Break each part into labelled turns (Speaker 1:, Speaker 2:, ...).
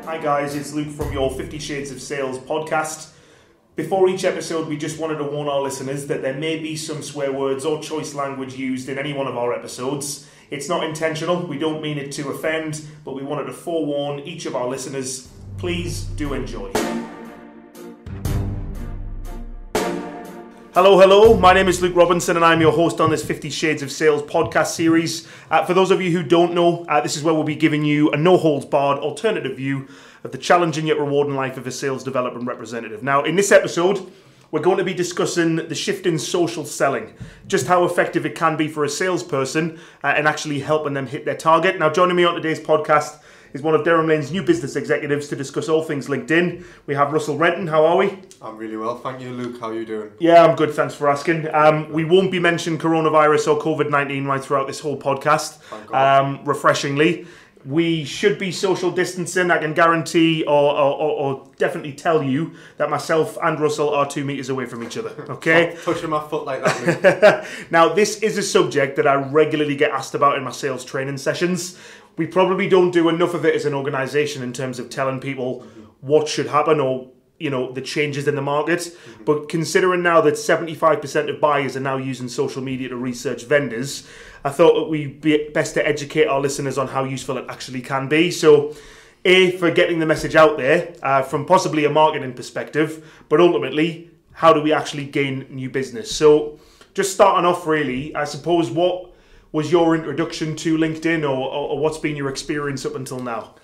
Speaker 1: Hi guys, it's Luke from your 50 Shades of Sales podcast. Before each episode, we just wanted to warn our listeners that there may be some swear words or choice language used in any one of our episodes. It's not intentional, we don't mean it to offend, but we wanted to forewarn each of our listeners. Please do enjoy. Hello, my name is Luke Robinson and I'm your host on this 50 Shades of Sales podcast series. For those of you who don't know, this is where we'll be giving you a no-holds-barred alternative view of the challenging yet rewarding life of a sales development representative. Now, in this episode, we're going to be discussing the shift in social selling, just how effective it can be for a salesperson and actually helping them hit their target. Now, joining me on today's podcast is one of Durham Lane's new business executives to discuss all things LinkedIn. We have Russell Renton. How are we?
Speaker 2: I'm really well, thank you, Luke. How are you doing?
Speaker 1: Yeah, I'm good. Thanks for asking. We won't be mentioning coronavirus or COVID-19 right throughout this whole podcast. Refreshingly. We should be social distancing. I can guarantee or definitely tell you that myself and Russell are 2 meters away from each other. Okay?
Speaker 2: Stop pushing my foot like that, Luke.
Speaker 1: Now, this is a subject that I regularly get asked about in my sales training sessions. We probably don't do enough of it as an organisation in terms of telling people what should happen or, you know, the changes in the market. But considering now that 75% of buyers are now using social media to research vendors, I thought it would be best to educate our listeners on how useful it actually can be. So, for getting the message out there from possibly a marketing perspective, but ultimately, how do we actually gain new business? So, just starting off really, I suppose, what was your introduction to LinkedIn or what's been your experience up until now?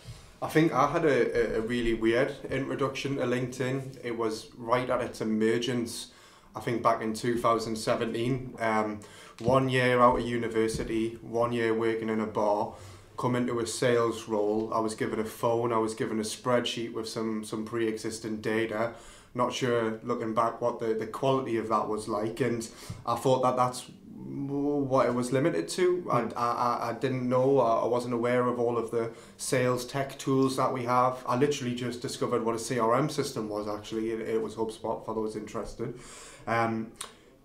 Speaker 2: I think I had a really weird introduction to LinkedIn. It was right at its emergence, I think back in 2017. 1 year out of university, 1 year working in a bar, come into a sales role. I was given a phone, I was given a spreadsheet with some pre-existing data. Not sure, looking back, what the quality of that was like, and I thought that's what it was limited to. I didn't know, I wasn't aware of all of the sales tech tools that we have. I literally just discovered what a CRM system was actually. It was HubSpot for those interested.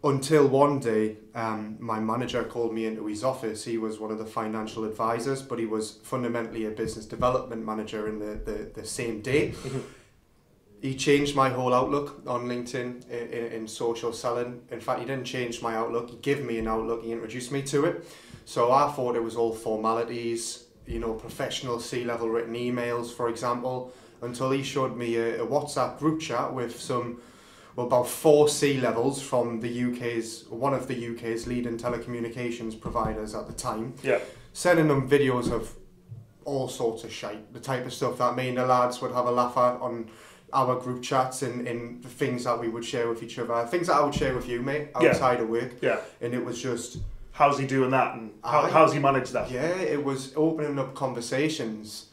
Speaker 2: Until one day, my manager called me into his office. He was one of the financial advisors, but he was fundamentally a business development manager in the same day. He changed my whole outlook on LinkedIn in social selling. In fact, he didn't change my outlook. He gave me an outlook. He introduced me to it. So I thought it was all formalities, you know, professional C-level written emails, for example, until he showed me a WhatsApp group chat with about 4 C-levels from one of the UK's leading telecommunications providers at the time. Yeah. Sending them videos of all sorts of shite, the type of stuff that me and the lads would have a laugh at on our group chats and the things that we would share with each other, things that I would share with you, mate, outside of work. Yeah. And it was just,
Speaker 1: how's he doing that, and how's he managed that?
Speaker 2: Yeah, it was opening up conversations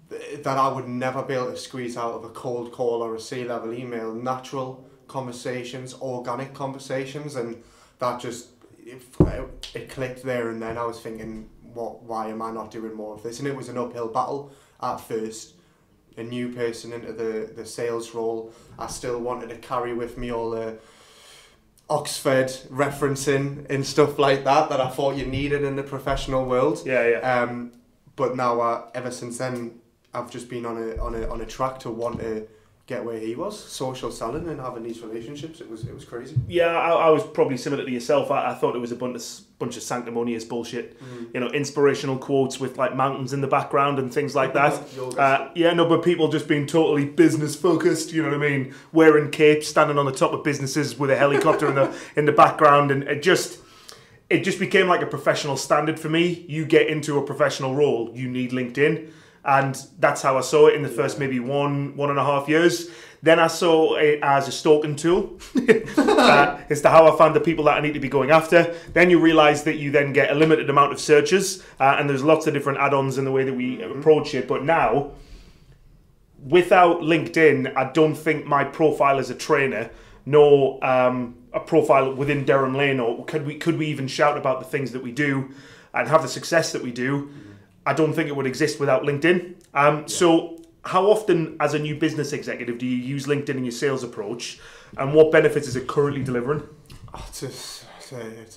Speaker 2: that I would never be able to squeeze out of a cold call or a C-level email. Natural conversations, organic conversations, and that just it clicked there and then. I was thinking, why am I not doing more of this? And it was an uphill battle at first. A new person into the sales role. I still wanted to carry with me all the Oxford referencing and stuff like that I thought you needed in the professional world. But now, ever since then, I've just been on a track to want to get where he was, social selling and having these relationships. It was crazy.
Speaker 1: Yeah, I was probably similar to yourself. I thought it was a bunch of sanctimonious bullshit. You know, inspirational quotes with like mountains in the background and things like that. But people just being totally business focused. You know what I mean? Wearing capes, standing on the top of businesses with a helicopter in the background, and it just became like a professional standard for me. You get into a professional role, you need LinkedIn. And that's how I saw it in the first maybe 1.5 years. Then I saw it as a stalking tool as to how I found the people that I need to be going after. Then you realise that you then get a limited amount of searches, and there's lots of different add-ons in the way that we approach it. But now, without LinkedIn, I don't think my profile as a trainer, nor a profile within Durham Lane, or could we even shout about the things that we do and have the success that we do, I don't think it would exist without LinkedIn. So how often as a new business executive do you use LinkedIn in your sales approach, and what benefits is it currently delivering?
Speaker 2: It's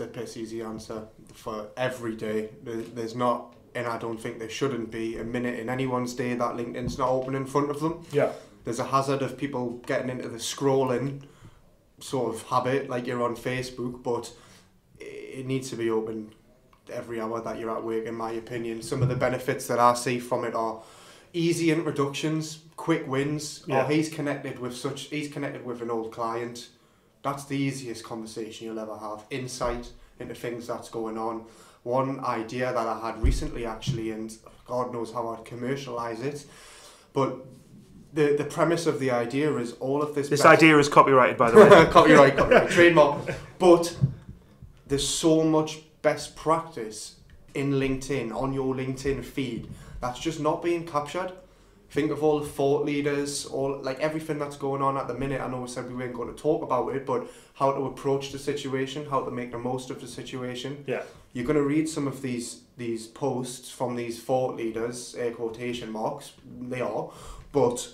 Speaker 2: a piss easy answer for every day. There's not and I don't think there shouldn't be a minute in anyone's day that LinkedIn's not open in front of them.
Speaker 1: Yeah.
Speaker 2: There's a hazard of people getting into the scrolling sort of habit like you're on Facebook, but it needs to be open every hour that you're at work, in my opinion. Some of the benefits that I see from it are easy introductions, quick wins.
Speaker 1: Yeah.
Speaker 2: Or he's connected with an old client. That's the easiest conversation you'll ever have. Insight into things that's going on. One idea that I had recently actually, and God knows how I'd commercialise it, but the premise of the idea is all of this...
Speaker 1: This idea is copyrighted, by the way.
Speaker 2: Copyright, trademark. But there's so much best practice in LinkedIn, on your LinkedIn feed, that's just not being captured. Think of all the thought leaders, all like everything that's going on at the minute. I know we said we weren't going to talk about it, but how to approach the situation, how to make the most of the situation.
Speaker 1: Yeah.
Speaker 2: You're going to read some of these posts from these thought leaders, air quotation marks, they are, but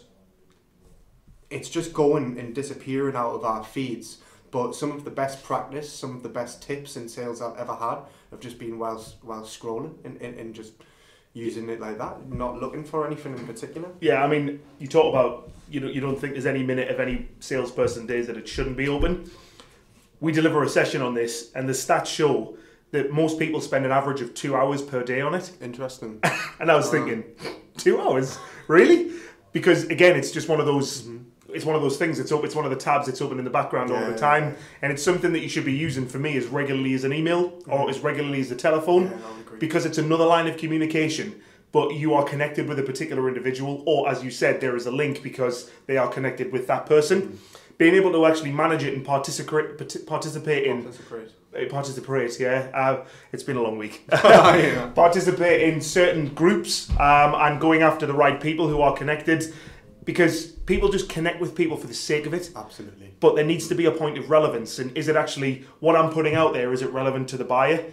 Speaker 2: it's just going and disappearing out of our feeds. But some of the best practice, some of the best tips in sales I've ever had have just been while scrolling and just using it like that, not looking for anything in particular.
Speaker 1: Yeah, I mean, you talk about, you don't think there's any minute of any salesperson days that it shouldn't be open. We deliver a session on this, and the stats show that most people spend an average of 2 hours per day on it.
Speaker 2: Interesting.
Speaker 1: And I was thinking, 2 hours? Really? Because again, it's just one of those... It's one of those things. It's one of the tabs that's open in the background all the time, and it's something that you should be using for me as regularly as an email or as regularly as a telephone, because it's another line of communication. But you are connected with a particular individual, or as you said, there is a link because they are connected with that person. Being able to actually manage it and participate. Yeah. It's been a long week. Participate in certain groups and going after the right people who are connected. Because people just connect with people for the sake of it.
Speaker 2: Absolutely.
Speaker 1: But there needs to be a point of relevance. And is it actually, what I'm putting out there, is it relevant to the buyer?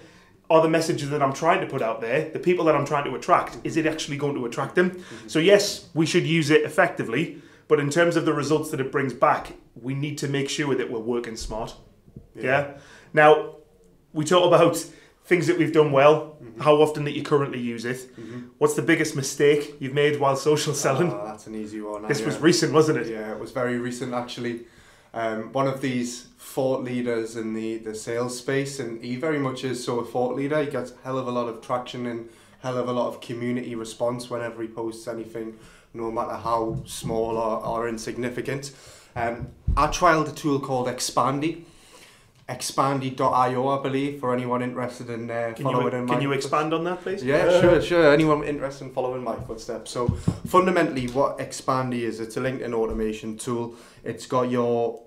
Speaker 1: Are the messages that I'm trying to put out there, the people that I'm trying to attract, is it actually going to attract them? Mm-hmm. So yes, we should use it effectively. But in terms of the results that it brings back, we need to make sure that we're working smart. Yeah? Now, we talk about things that we've done well, how often that you currently use it. What's the biggest mistake you've made while social selling?
Speaker 2: That's an easy one.
Speaker 1: This was recent, wasn't it?
Speaker 2: Yeah, it was very recent actually. One of these thought leaders in the sales space, and he very much is so a thought leader. He gets a hell of a lot of traction and hell of a lot of community response whenever he posts anything, no matter how small or insignificant. I trialed a tool called Expandy.io, I believe, for anyone interested in following in my...
Speaker 1: Can you expand on that, please?
Speaker 2: Yeah, sure. Anyone interested in following my footsteps. So fundamentally what Expandy is, it's a LinkedIn automation tool. It's got your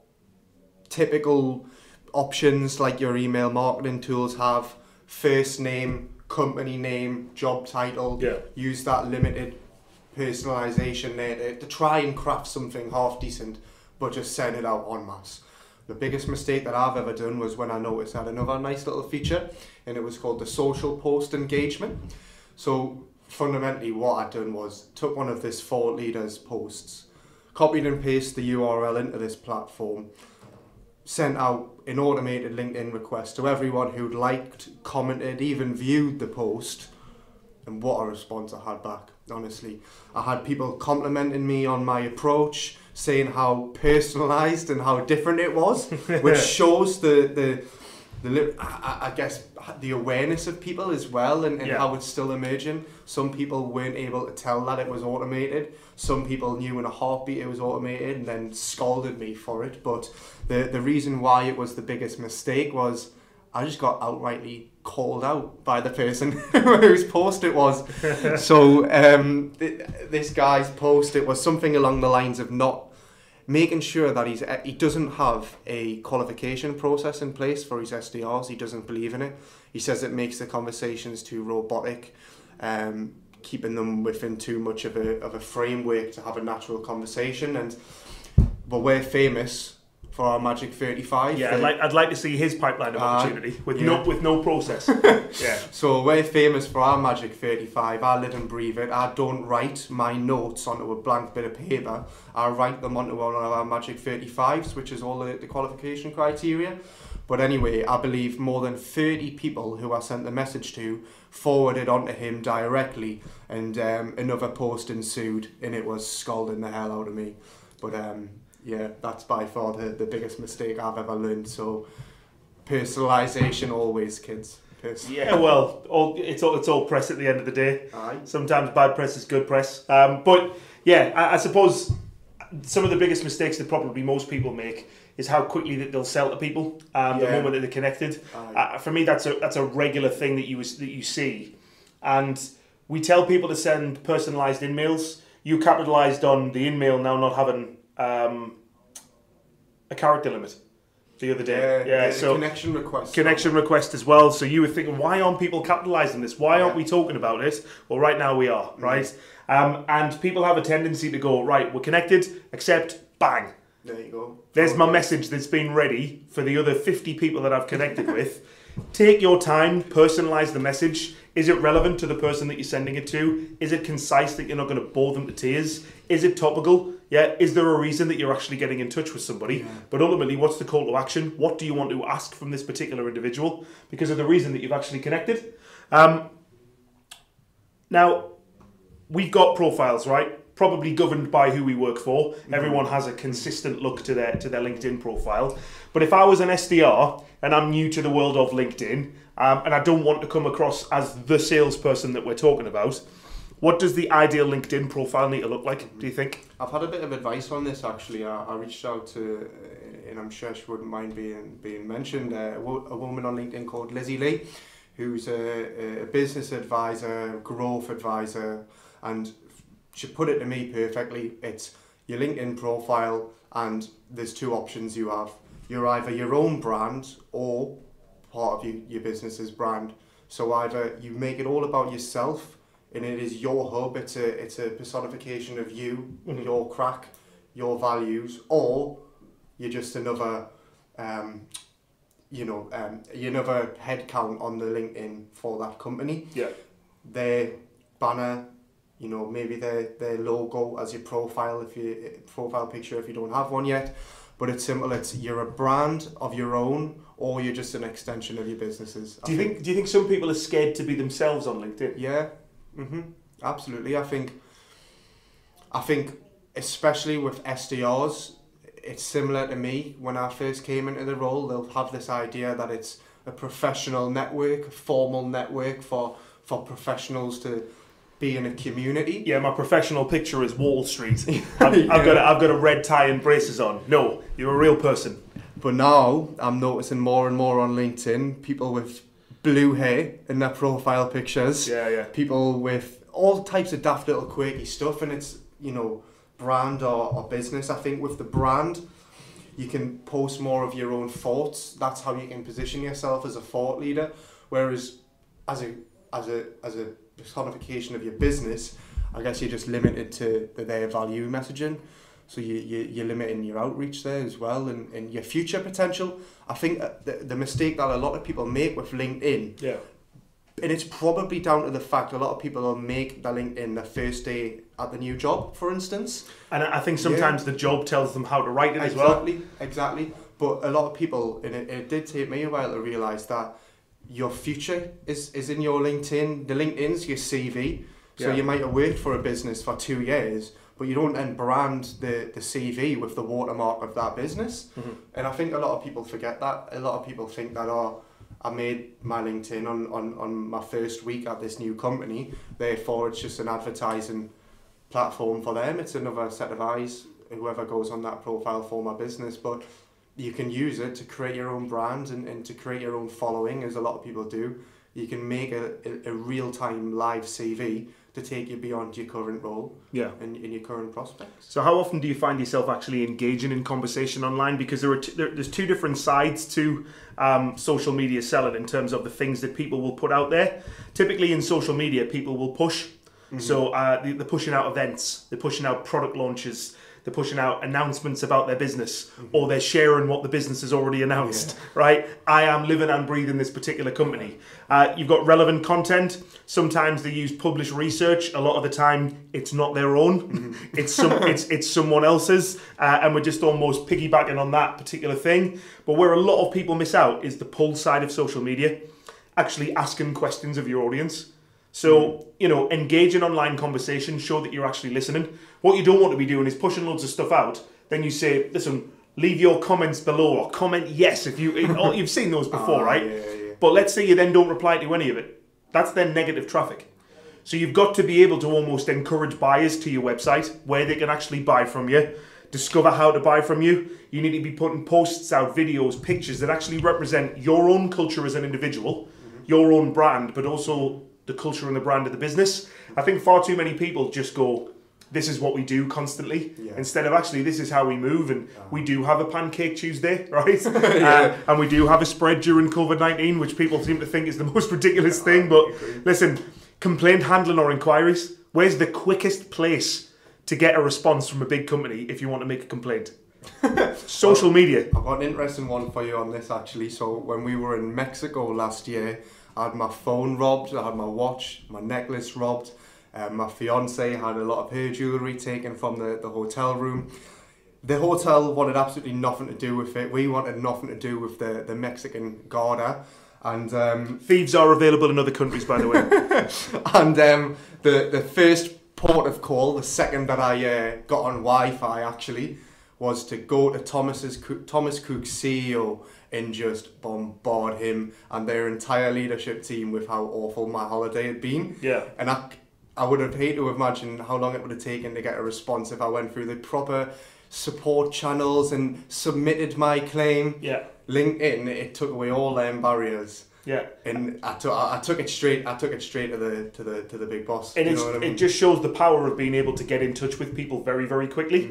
Speaker 2: typical options like your email marketing tools have: first name, company name, job title.
Speaker 1: Yeah.
Speaker 2: Use that limited personalization there to try and craft something half decent, but just send it out en masse. The biggest mistake that I've ever done was when I noticed I had another nice little feature, and it was called the social post engagement. So fundamentally what I'd done was took one of this thought leader's posts, copied and pasted the URL into this platform, sent out an automated LinkedIn request to everyone who'd liked, commented, even viewed the post, and what a response I had back, honestly. I had people complimenting me on my approach, saying how personalised and how different it was, which shows I guess the awareness of people as well, and how it's still emerging. Some people weren't able to tell that it was automated. Some people knew in a heartbeat it was automated and then scolded me for it. But the reason why it was the biggest mistake was I just got outrightly called out by the person whose post it was. So this guy's post, it was something along the lines of not making sure that he doesn't have a qualification process in place for his SDRs. He doesn't believe in it. He says it makes the conversations too robotic, keeping them within too much of a framework to have a natural conversation. But we're famous for our Magic 35.
Speaker 1: Yeah, I'd like to see his pipeline of opportunity with no process. Yeah.
Speaker 2: So we're famous for our Magic 35. I live and breathe it. I don't write my notes onto a blank bit of paper. I write them onto one of our Magic 35s, which is all the qualification criteria. But anyway, I believe more than 30 people who I sent the message to forwarded onto him directly, and another post ensued, and it was scalding the hell out of me. But yeah, that's by far the biggest mistake I've ever learned. So personalisation always, kids.
Speaker 1: Yeah, well, it's all press at the end of the day.
Speaker 2: Aye.
Speaker 1: Sometimes bad press is good press. But yeah, I suppose some of the biggest mistakes that probably most people make is how quickly that they'll sell to people the moment that they're connected. For me, that's a regular thing that you see, and we tell people to send personalised in-mails. You capitalised on the in-mail now not having a character limit the other day. So
Speaker 2: connection
Speaker 1: request as well. So you were thinking, why aren't people capitalising this? Why aren't we talking about it? Well, right now we are, right? And people have a tendency to go, right, we're connected, accept, bang.
Speaker 2: There you go.
Speaker 1: There's my message that's been ready for the other 50 people that I've connected with. Take your time, personalise the message. Is it relevant to the person that you're sending it to? Is it concise that you're not going to bore them to tears? Is it topical? Yeah. Is there a reason that you're actually getting in touch with somebody? Yeah. But ultimately, what's the call to action? What do you want to ask from this particular individual? Because of the reason that you've actually connected. Now, we've got profiles, right? Probably governed by who we work for. Mm-hmm. Everyone has a consistent look to their LinkedIn profile. But if I was an SDR and I'm new to the world of LinkedIn, and I don't want to come across as the salesperson that we're talking about, what does the ideal LinkedIn profile need to look like, do you think?
Speaker 2: I've had a bit of advice on this, actually. I reached out to, and I'm sure she wouldn't mind being mentioned, a woman on LinkedIn called Lizzie Lee, who's a business advisor, growth advisor, and she put it to me perfectly. It's your LinkedIn profile, and there's two options you have. You're either your own brand or part of your business's brand. So either you make it all about yourself, and it is your hub, it's a personification of you, mm-hmm. your crack, your values, or you're just another another headcount on the LinkedIn for that company.
Speaker 1: Yeah.
Speaker 2: Their banner, maybe their logo as your profile picture if you don't have one yet. But it's simple. It's you're a brand of your own, or you're just an extension of your businesses.
Speaker 1: Do you think some people are scared to be themselves on LinkedIn?
Speaker 2: Yeah. Absolutely. I think especially with SDRs, it's similar to me. When I first came into the role, they'll have this idea that it's a professional network, a formal network for professionals to be in a community.
Speaker 1: Yeah, my professional picture is Wall Street. I've got a red tie and braces on. No, you're a real person.
Speaker 2: But now I'm noticing more and more on LinkedIn, people with blue hair in their profile pictures.
Speaker 1: Yeah.
Speaker 2: People with all types of daft little quirky stuff, and it's brand or business. I think with the brand, you can post more of your own thoughts. That's how you can position yourself as a thought leader. Whereas as a personification of your business, I guess you're just limited to their value messaging. So you're limiting your outreach there as well, and your future potential. I think the mistake that a lot of people make with LinkedIn, and it's probably down to the fact a lot of people will make their LinkedIn their first day at the new job, for instance.
Speaker 1: And I think sometimes the job tells them how to write it as well.
Speaker 2: Exactly. But a lot of people, and it did take me a while to realise that your future is in your LinkedIn. The LinkedIn's your CV. So you might have worked for a business for 2 years, but you don't then brand the CV with the watermark of that business. Mm-hmm. And I think a lot of people forget that. A lot of people think that, I made my LinkedIn on my first week at this new company, therefore it's just an advertising platform for them. It's another set of eyes, whoever goes on that profile for my business. But you can use it to create your own brand and to create your own following, as a lot of people do. You can make a real-time live CV to take you beyond your current role and your current prospects.
Speaker 1: So how often do you find yourself actually engaging in conversation online? Because there's two different sides to social media selling in terms of the things that people will put out there. Typically in social media, people will push. Mm-hmm. So they're pushing out events, they're pushing out product launches, they're pushing out announcements about their business, or they're sharing what the business has already announced, right? I am living and breathing this particular company. You've got relevant content. Sometimes they use published research. A lot of the time, it's not their own. It's someone else's, and we're just almost piggybacking on that particular thing. But where a lot of people miss out is the pull side of social media, actually asking questions of your audience. So, engage in online conversation, show that you're actually listening. What you don't want to be doing is pushing loads of stuff out. Then you say, listen, leave your comments below, or comment yes if you've seen those before, right? Yeah. But let's say you then don't reply to any of it. That's then negative traffic. So you've got to be able to almost encourage buyers to your website where they can actually buy from you, discover how to buy from you. You need to be putting posts out, videos, pictures that actually represent your own culture as an individual, your own brand, but also the culture and the brand of the business. I think far too many people just go, this is what we do constantly, instead of actually, this is how we move. And we do have a Pancake Tuesday, right? And we do have a spread during COVID-19, which people seem to think is the most ridiculous thing. But listen, complaint handling or inquiries, where's the quickest place to get a response from a big company if you want to make a complaint? Social media.
Speaker 2: I've got an interesting one for you on this, actually. So when we were in Mexico last year, I had my phone robbed, I had my watch, my necklace robbed. My fiance had a lot of her jewellery taken from the hotel room. The hotel wanted absolutely nothing to do with it. We wanted nothing to do with the Mexican Garda. And
Speaker 1: thieves are available in other countries, by the way.
Speaker 2: And the first port of call, the second that I got on Wi-Fi actually, was to go to Thomas Cook's CEO and just bombard him and their entire leadership team with how awful my holiday had been.
Speaker 1: Yeah.
Speaker 2: And I would have hated to imagine how long it would have taken to get a response if I went through the proper support channels and submitted my claim.
Speaker 1: Yeah.
Speaker 2: LinkedIn, it took away all them barriers.
Speaker 1: Yeah.
Speaker 2: And I took it straight to the big boss.
Speaker 1: And it just shows the power of being able to get in touch with people very, very quickly,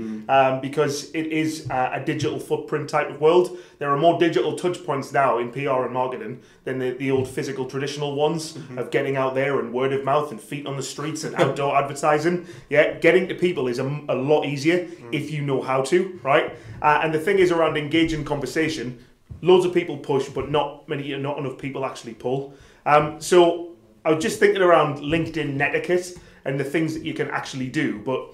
Speaker 1: because it is a digital footprint type of world. There are more digital touch points now in PR and marketing than the old physical traditional ones of getting out there and word of mouth and feet on the streets and outdoor advertising. Yeah, getting to people is a lot easier if you know how to, right? And the thing is around engaging conversation, loads of people push, but not enough people actually pull. So I was just thinking around LinkedIn netiquette and the things that you can actually do. But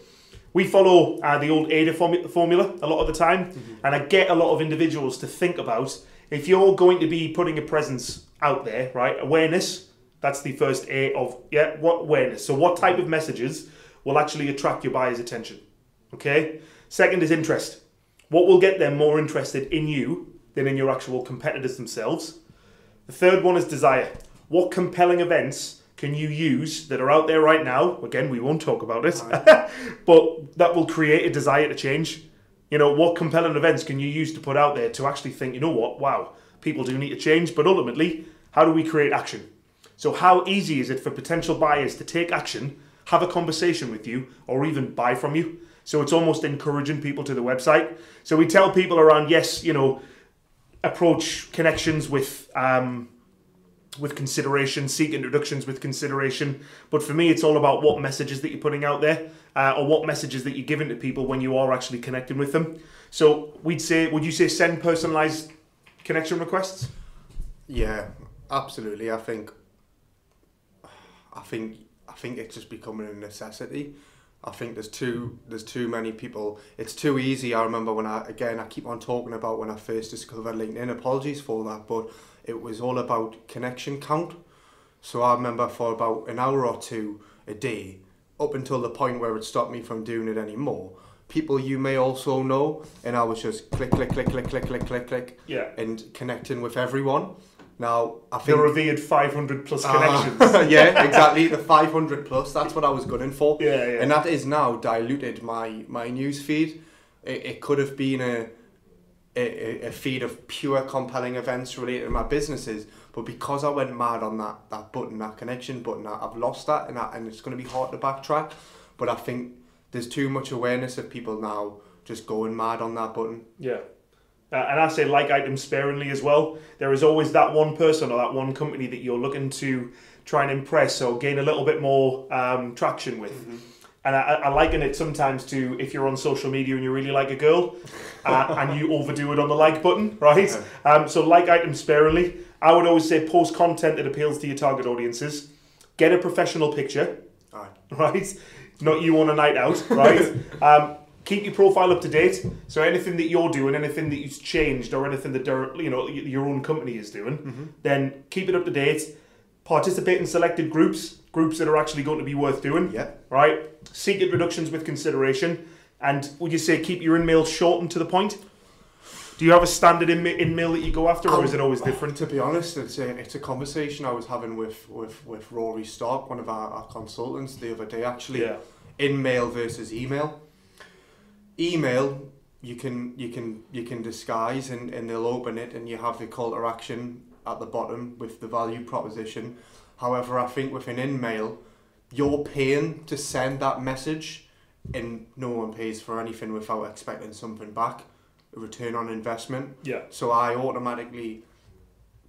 Speaker 1: we follow the old ADA formula a lot of the time. And I get a lot of individuals to think about, if you're going to be putting a presence out there, right? Awareness, that's the first A of, what awareness? So what type of messages will actually attract your buyer's attention? Okay. Second is interest. What will get them more interested in you than in your actual competitors themselves? The third one is desire. What compelling events can you use that are out there right now? Again, we won't talk about it, but that will create a desire to change. What compelling events can you use to put out there to actually think, wow, people do need to change, but ultimately, how do we create action? So how easy is it for potential buyers to take action, have a conversation with you, or even buy from you? So it's almost encouraging people to the website. So we tell people around, yes, approach connections with consideration, seek introductions with consideration. But for me, it's all about what messages that you're putting out there, or what messages that you're giving to people when you are actually connecting with them. So would you say send personalized connection requests?
Speaker 2: Yeah, absolutely. I think it's just becoming a necessity. I think there's too many people. It's too easy. I remember when I keep on talking about when I first discovered LinkedIn. Apologies for that, but it was all about connection count. So I remember for about an hour or two a day, up until the point where it stopped me from doing it anymore. People you may also know, and I was just click,
Speaker 1: yeah,
Speaker 2: and connecting with everyone. Now, I think
Speaker 1: the revered 500 plus connections.
Speaker 2: Yeah, exactly. The 500 plus. That's what I was gunning for.
Speaker 1: Yeah.
Speaker 2: And that is now diluted my news feed. It could have been a feed of pure compelling events related to my businesses, but because I went mad on that button, that connection button, I've lost that, and it's going to be hard to backtrack. But I think there's too much awareness of people now just going mad on that button.
Speaker 1: Yeah. And I say like items sparingly as well. There is always that one person or that one company that you're looking to try and impress or gain a little bit more traction with. And I liken it sometimes to if you're on social media and you really like a girl and you overdo it on the like button, right? So like items sparingly. I would always say post content that appeals to your target audiences. Get a professional picture, right? Not you on a night out, right? Keep your profile up to date. So anything that you're doing, anything that you've changed, or anything that your own company is doing, then keep it up to date. Participate in selected groups that are actually going to be worth doing. Right? Seek introductions with consideration. And would you say keep your in-mail short and to the point? Do you have a standard in-mail that you go after, or is it always different?
Speaker 2: To be honest, it's a conversation I was having with Rory Stark, one of our consultants, the other day actually. In-mail versus email. Email, you can disguise and they'll open it and you have the call to action at the bottom with the value proposition. However, I think with an in-mail, you're paying to send that message and no one pays for anything without expecting something back, a return on investment. So I automatically,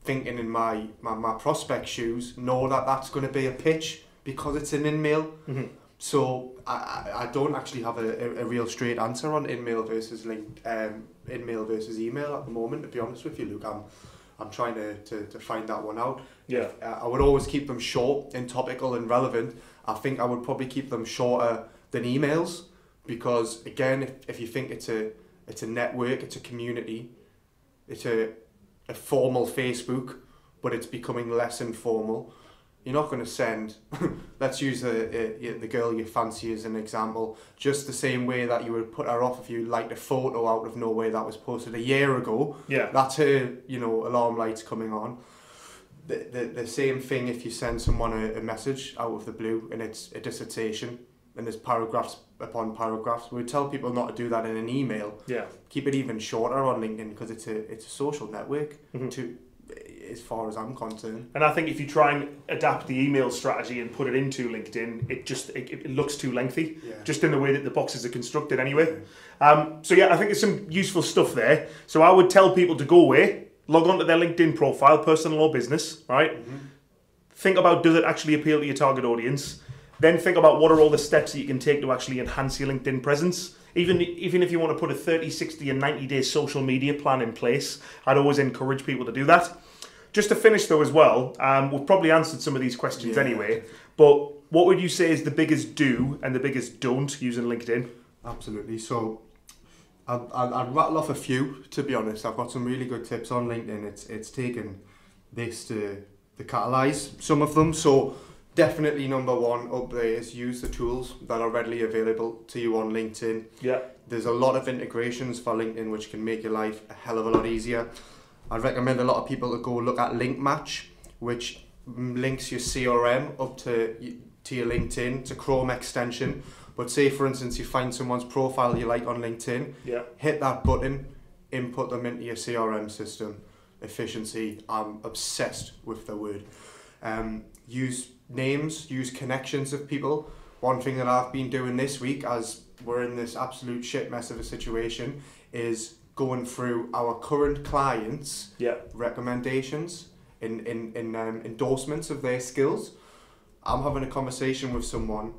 Speaker 2: thinking in my prospect shoes, know that that's going to be a pitch because it's an in-mail. So I don't actually have a real straight answer on in-mail versus in-mail versus email at the moment, to be honest with you, Luke. I'm trying to find that one out. I would always keep them short and topical and relevant. I think I would probably keep them shorter than emails because, again, if you think it's a network, it's a community, it's a formal Facebook, but it's becoming less informal. You're not going to send, let's use the girl you fancy as an example, just the same way that you would put her off if you liked a photo out of nowhere that was posted a year ago. That's her, alarm lights coming on. The same thing if you send someone a message out of the blue and it's a dissertation and there's paragraphs upon paragraphs. We would tell people not to do that in an email. Keep it even shorter on LinkedIn because it's a social network as far as I'm concerned.
Speaker 1: And I think if you try and adapt the email strategy and put it into LinkedIn, it looks too lengthy, just in the way that the boxes are constructed anyway. I think there's some useful stuff there. So I would tell people to go away, log on to their LinkedIn profile, personal or business, right? Think about, does it actually appeal to your target audience? Then think about what are all the steps that you can take to actually enhance your LinkedIn presence. Even if you want to put a 30, 60 and 90-day social media plan in place, I'd always encourage people to do that. Just to finish though as well, we've probably answered some of these questions anyway, but what would you say is the biggest do and the biggest don't using LinkedIn?
Speaker 2: Absolutely. So I'd rattle off a few, to be honest. I've got some really good tips on LinkedIn. It's taken this to catalyse some of them. So definitely number one up there is use the tools that are readily available to you on LinkedIn. There's a lot of integrations for LinkedIn which can make your life a hell of a lot easier. I'd recommend a lot of people to go look at Link Match, which links your CRM up to your LinkedIn. It's a Chrome extension. But say, for instance, you find someone's profile you like on LinkedIn, hit that button, input them into your CRM system. Efficiency, I'm obsessed with the word. Use names, use connections of people. One thing that I've been doing this week, as we're in this absolute shit mess of a situation, is going through our current clients' recommendations in endorsements of their skills. I'm having a conversation with someone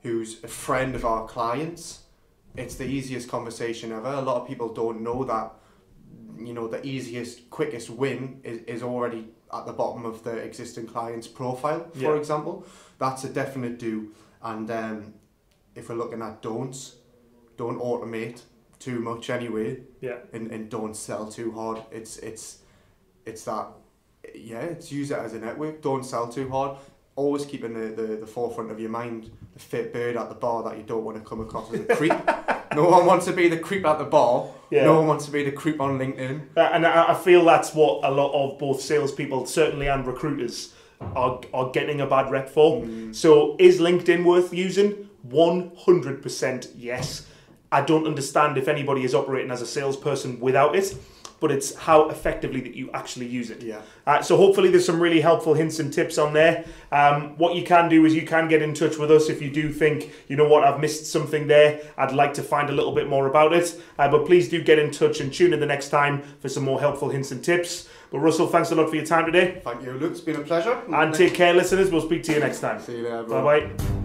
Speaker 2: who's a friend of our clients. It's the easiest conversation ever. A lot of people don't know that, the easiest, quickest win is already at the bottom of the existing client's profile, for example. That's a definite do. And if we're looking at don'ts, don't automate too much anyway, and don't sell too hard. It's that, it's use it as a network. Don't sell too hard. Always keep in the forefront of your mind the fit bird at the bar that you don't want to come across as a creep. No one wants to be the creep at the bar. No one wants to be the creep on LinkedIn. And
Speaker 1: I feel that's what a lot of both salespeople, certainly, and recruiters are getting a bad rep for. So is LinkedIn worth using? 100% yes. I don't understand if anybody is operating as a salesperson without it, but it's how effectively that you actually use it. So hopefully there's some really helpful hints and tips on there. What you can do is you can get in touch with us if you do think, you know what, I've missed something there. I'd like to find a little bit more about it. But please do get in touch and tune in the next time for some more helpful hints and tips. But Russell, thanks a lot for your time today.
Speaker 2: Thank you, Luke. It's been a pleasure.
Speaker 1: And take care, listeners. We'll speak to you next time.
Speaker 2: See you there, bro.
Speaker 1: Bye-bye.